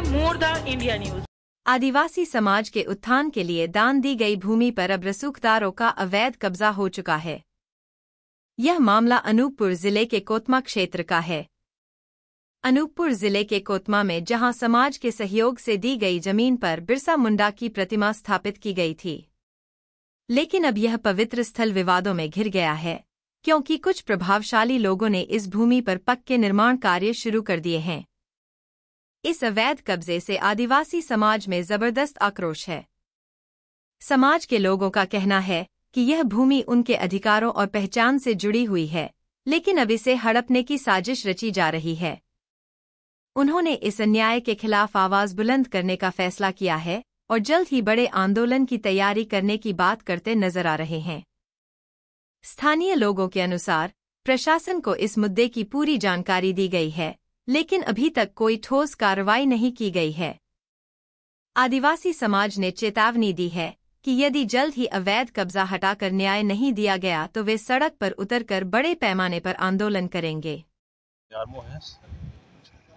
More the India news. आदिवासी समाज के उत्थान के लिए दान दी गई भूमि पर अब रसूखदारों का अवैध कब्जा हो चुका है। यह मामला अनूपपुर जिले के कोतमा क्षेत्र का है। अनूपपुर जिले के कोतमा में जहां समाज के सहयोग से दी गई जमीन पर बिरसा मुंडा की प्रतिमा स्थापित की गई थी, लेकिन अब यह पवित्र स्थल विवादों में घिर गया है, क्योंकि कुछ प्रभावशाली लोगों ने इस भूमि पर पक्के निर्माण कार्य शुरू कर दिए हैं। इस अवैध कब्जे से आदिवासी समाज में जबरदस्त आक्रोश है। समाज के लोगों का कहना है कि यह भूमि उनके अधिकारों और पहचान से जुड़ी हुई है, लेकिन अब इसे हड़पने की साजिश रची जा रही है। उन्होंने इस अन्याय के खिलाफ आवाज बुलंद करने का फैसला किया है और जल्द ही बड़े आंदोलन की तैयारी करने की बात करते नजर आ रहे हैं। स्थानीय लोगों के अनुसार प्रशासन को इस मुद्दे की पूरी जानकारी दी गई है, लेकिन अभी तक कोई ठोस कार्रवाई नहीं की गई है। आदिवासी समाज ने चेतावनी दी है कि यदि जल्द ही अवैध कब्जा हटाकर न्याय नहीं दिया गया तो वे सड़क पर उतरकर बड़े पैमाने पर आंदोलन करेंगे।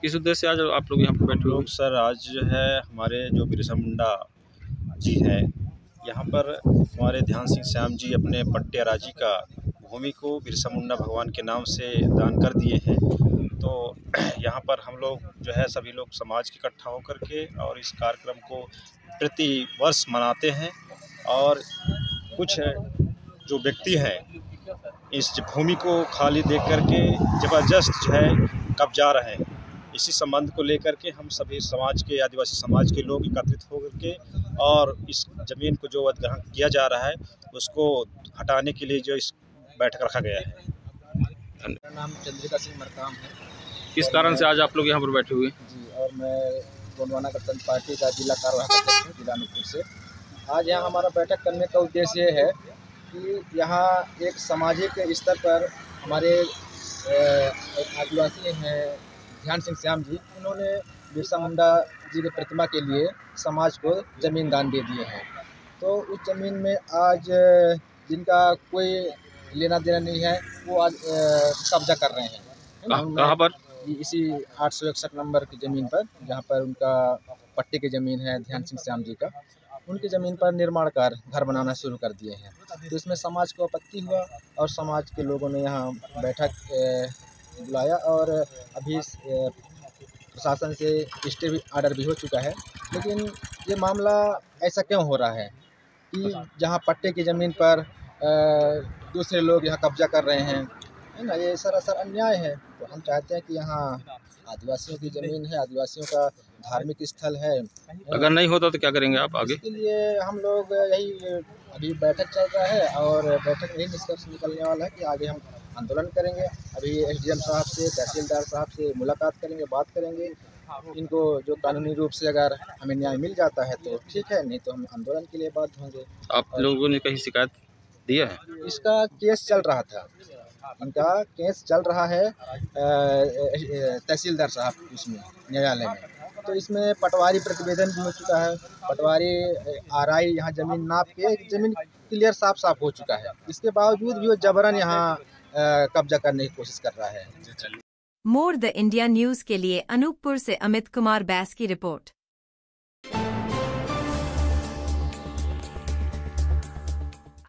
किस उद्देश्य से आज आप लोग यहाँ पर बैठे हुए? सर, आज जो है हमारे जो बिरसा मुंडा जी हैं, यहाँ पर हमारे ध्यान सिंह श्याम जी अपने पट्टे राजी का भूमि को बिरसा मुंडा भगवान के नाम से दान कर दिए हैं। तो यहाँ पर हम लोग जो है सभी लोग समाज इकट्ठा होकर के और इस कार्यक्रम को प्रति वर्ष मनाते हैं। और कुछ जो व्यक्ति हैं इस भूमि को खाली देख करके ज़बरदस्त जो है कब्जा रहे हैं। इसी संबंध को लेकर के हम सभी समाज के, आदिवासी समाज के लोग एकत्रित होकर के और इस ज़मीन को जो अधिग्रहण किया जा रहा है उसको हटाने के लिए जो इस बैठक रखा गया है। मेरा नाम चंद्रिका सिंह मरकाम है। किस कारण से आज आप लोग यहाँ पर बैठे हुए? जी, और मैं गोंडवाना गणतंत्र पार्टी का जिला कार्यवाहक अध्यक्ष हूँ जिला अनूपपुर से। आज यहाँ हमारा बैठक करने का उद्देश्य ये है कि यहाँ एक सामाजिक स्तर पर हमारे आदिवासी हैं ध्यान सिंह श्याम जी, उन्होंने बिरसा मुंडा जी की प्रतिमा के लिए समाज को ज़मीन दान दे दिए हैं। तो उस ज़मीन में आज जिनका कोई लेना देना नहीं है वो आज कब्जा कर रहे हैं। कहाँ पर? इसी 861 नंबर की ज़मीन पर, जहाँ पर उनका पट्टे की ज़मीन है ध्यान सिंह श्याम जी का, उनकी ज़मीन पर निर्माण कार्य घर बनाना शुरू कर दिए हैं। तो इसमें समाज को आपत्ति हुआ और समाज के लोगों ने यहाँ बैठक बुलाया और अभी प्रशासन से स्टे ऑर्डर भी हो चुका है। लेकिन ये मामला ऐसा क्यों हो रहा है कि जहाँ पट्टे की ज़मीन पर दूसरे लोग यहाँ कब्जा कर रहे हैं, है ना? ये सरासर अन्याय है। तो हम चाहते हैं कि यहाँ आदिवासियों की ज़मीन है, आदिवासियों का धार्मिक स्थल है। अगर नहीं होता तो क्या करेंगे आप आगे? इसके लिए हम लोग यही अभी बैठक चल रहा है और बैठक में ही निष्कर्ष निकलने वाला है कि आगे हम आंदोलन करेंगे। अभी एसडीएम साहब से, तहसीलदार साहब से मुलाकात करेंगे, बात करेंगे। इनको जो कानूनी रूप से अगर हमें न्याय मिल जाता है तो ठीक है, नहीं तो हम आंदोलन के लिए बाध्य होंगे। आप लोगों ने कहीं शिकायत दिया है? इसका केस चल रहा था, इनका केस चल रहा है तहसीलदार साहब उसमें न्यायालय में। तो इसमें पटवारी प्रतिवेदन भी हो चुका है, पटवारी आरआई यहाँ ज़मीन नाप के ज़मीन क्लियर साफ साफ हो चुका है। इसके बावजूद भी वो जबरन यहाँ कब्जा करने की कोशिश कर रहा है। मोर द इंडिया न्यूज के लिए अनूपपुर से अमित कुमार बैस की रिपोर्ट।